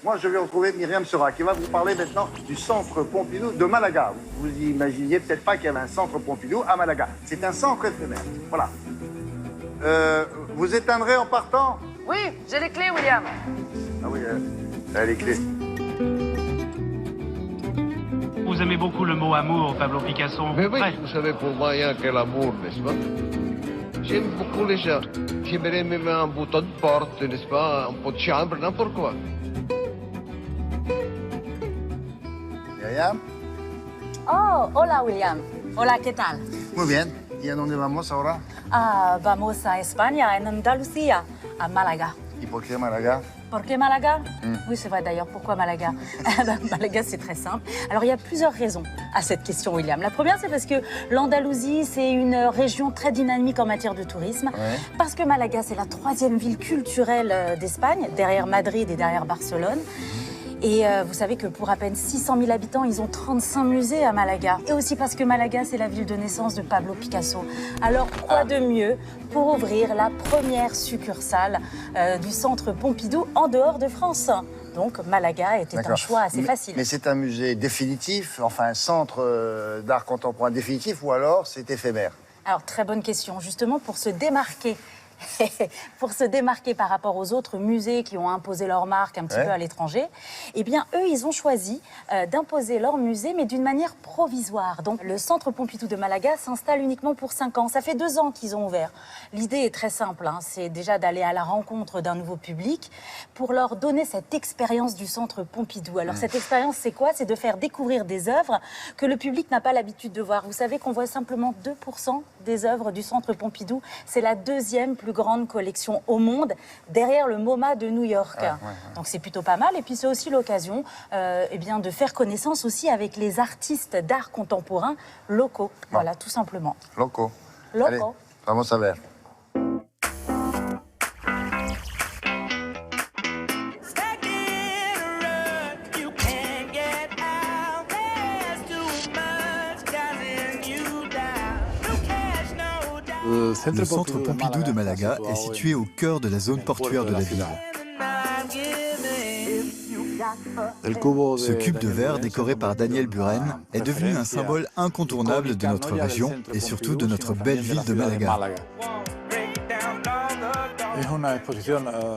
Moi, je vais retrouver Myriam Sera, qui va vous parler maintenant du centre Pompidou de Malaga. Vous imaginiez peut-être pas qu'il y avait un centre Pompidou à Malaga. C'est un centre éphémère. Voilà. Vous éteindrez en partant? Oui, j'ai les clés, William. Ah oui, les clés. Vous aimez beaucoup le mot amour, Pablo Picasso. Mais oui, Ouais. vous savez pour moi, il n'y a que l'amour, n'est-ce pas? J'aime beaucoup les gens. J'aimerais même un bouton de porte, n'est-ce pas? Un pot de chambre, n'importe quoi. Myriam. Oh, hola William. Hola, ¿qué tal? Muy bien. ¿Y a dónde vamos ahora? Ah, vamos a España, en Andalucía, à Malaga. ¿Y por qué Malaga? Pourquoi Malaga? Oui, c'est vrai d'ailleurs. Pourquoi Malaga? Malaga, c'est très simple. Alors, il y a plusieurs raisons à cette question, William. La première, c'est parce que l'Andalousie, c'est une région très dynamique en matière de tourisme. Ouais. Parce que Malaga, c'est la troisième ville culturelle d'Espagne, derrière Madrid et derrière Barcelone. Et vous savez que pour à peine 600 000 habitants, ils ont 35 musées à Malaga. Et aussi parce que Malaga, c'est la ville de naissance de Pablo Picasso. Alors, quoi de mieux pour ouvrir la première succursale du centre Pompidou en dehors de France? Donc, Malaga était un choix assez facile. Mais c'est un musée définitif, enfin un centre d'art contemporain définitif, ou alors c'est éphémère? Alors, très bonne question. Justement, pour se démarquer par rapport aux autres musées qui ont imposé leur marque un petit peu à l'étranger, eh bien, eux, ils ont choisi d'imposer leur musée, mais d'une manière provisoire. Donc, le Centre Pompidou de Malaga s'installe uniquement pour 5 ans. Ça fait 2 ans qu'ils ont ouvert. L'idée est très simple, hein, c'est déjà d'aller à la rencontre d'un nouveau public pour leur donner cette expérience du Centre Pompidou. Alors, cette expérience, c'est quoi? C'est de faire découvrir des œuvres que le public n'a pas l'habitude de voir. Vous savez qu'on voit simplement 2% des œuvres du Centre Pompidou. C'est la deuxième plus grande collection au monde, derrière le MoMA de New York. Donc c'est plutôt pas mal. Et puis c'est aussi l'occasion eh bien, de faire connaissance aussi avec les artistes d'art contemporain locaux. Voilà, tout simplement. Loco. Loco. Allez, vamos a ver. Le centre Pompidou de Malaga est situé au cœur de la zone portuaire de la ville. Ce cube de verre décoré par Daniel Buren est devenu un symbole incontournable de notre région et surtout de notre belle ville de Malaga.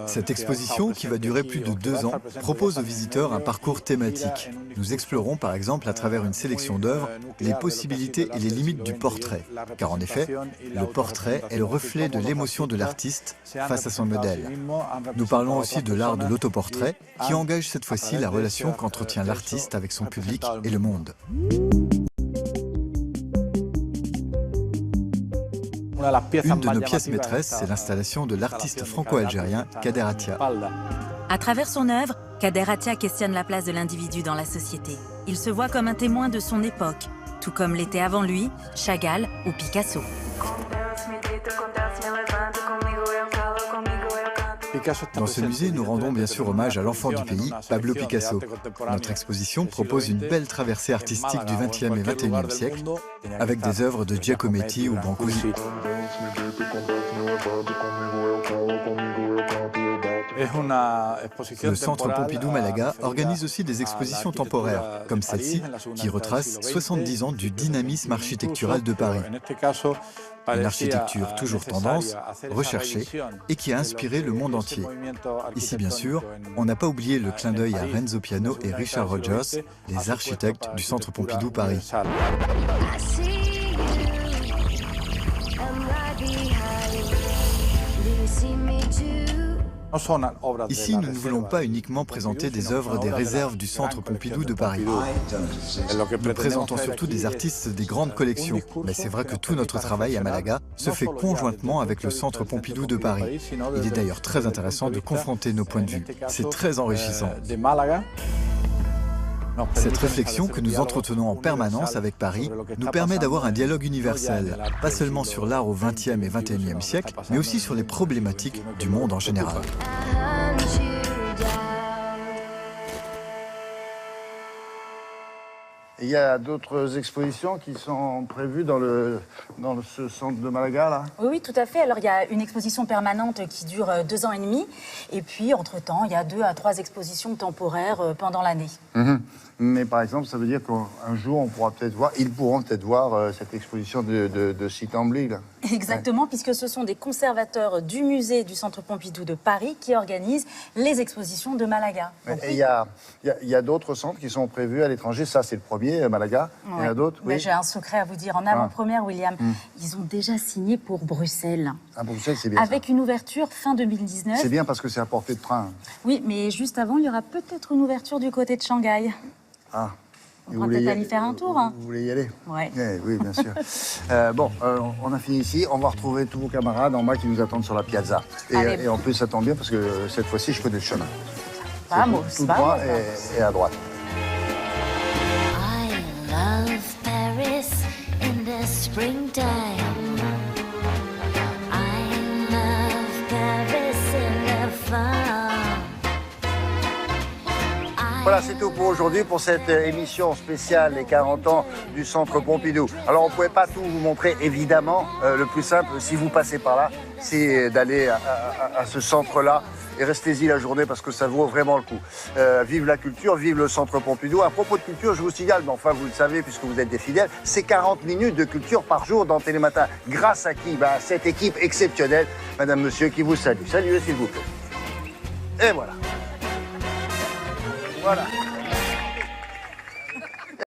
Cette exposition, qui va durer plus de 2 ans, propose aux visiteurs un parcours thématique. Nous explorons par exemple, à travers une sélection d'œuvres, les possibilités et les limites du portrait. Car en effet, le portrait est le reflet de l'émotion de l'artiste face à son modèle. Nous parlons aussi de l'art de l'autoportrait, qui engage cette fois-ci la relation qu'entretient l'artiste avec son public et le monde. Une de nos pièces maîtresses, c'est l'installation de l'artiste franco-algérien Kader Atia. À travers son œuvre, Kader Atia questionne la place de l'individu dans la société. Il se voit comme un témoin de son époque, tout comme l'étaient avant lui Chagall ou Picasso. Dans ce musée, nous rendons bien sûr hommage à l'enfant du pays, Pablo Picasso. Notre exposition propose une belle traversée artistique du XXe et XXIe siècle, avec des œuvres de Giacometti ou Brancusi. Le Centre Pompidou Malaga organise aussi des expositions temporaires, comme celle-ci, qui retrace 70 ans du dynamisme architectural de Paris. Une architecture toujours tendance, recherchée, et qui a inspiré le monde entier. Ici, bien sûr, on n'a pas oublié le clin d'œil à Renzo Piano et Richard Rogers, les architectes du Centre Pompidou Paris. Ici, nous ne voulons pas uniquement présenter des œuvres des réserves du Centre Pompidou de Paris. Nous présentons surtout des artistes des grandes collections. Mais c'est vrai que tout notre travail à Malaga se fait conjointement avec le Centre Pompidou de Paris. Il est d'ailleurs très intéressant de confronter nos points de vue. C'est très enrichissant. Cette réflexion que nous entretenons en permanence avec Paris nous permet d'avoir un dialogue universel, pas seulement sur l'art au XXe et XXIe siècle, mais aussi sur les problématiques du monde en général. Il y a d'autres expositions qui sont prévues dans ce centre de Malaga, là? Oui, oui, tout à fait. Alors, il y a une exposition permanente qui dure 2 ans et demi. Et puis, entre-temps, il y a 2 à 3 expositions temporaires pendant l'année. Mais par exemple, ça veut dire qu'un jour, ils pourront peut-être voir cette exposition de Sitambli, là. Exactement, puisque ce sont des conservateurs du musée du Centre Pompidou de Paris qui organisent les expositions de Malaga. Donc, Et il y a d'autres centres qui sont prévus à l'étranger. Ça, c'est le premier, Malaga. ouais. Il y en a d'autres, oui. J'ai un secret à vous dire. En avant-première, William, ils ont déjà signé pour Bruxelles. Ah, Bruxelles, c'est bien Avec une ouverture fin 2019. C'est bien parce que c'est à portée de train. Oui, mais juste avant, il y aura peut-être une ouverture du côté de Shanghai. Ah. On pourra peut-être aller faire un tour. Hein. Vous voulez y aller? Ouais. Oui, bien sûr. On a fini ici. On va retrouver tous vos camarades en bas qui nous attendent sur la piazza. Et en plus, ça tombe bien parce que cette fois-ci, je connais le chemin. Vamos, Tout droit et à droite. I love Paris in the springtime. I love Paris in the fall. Voilà, c'est tout pour aujourd'hui, pour cette émission spéciale les 40 ans du Centre Pompidou. Alors, on ne pouvait pas tout vous montrer, évidemment. Le plus simple, si vous passez par là, c'est d'aller à ce centre-là et restez-y la journée parce que ça vaut vraiment le coup. Vive la culture, vive le Centre Pompidou. À propos de culture, je vous signale, mais enfin, vous le savez puisque vous êtes des fidèles, c'est 40 minutes de culture par jour dans Télématin. Grâce à qui? À cette équipe exceptionnelle, madame, monsieur, qui vous salue. Saluez, s'il vous plaît. Et voilà. Voilà.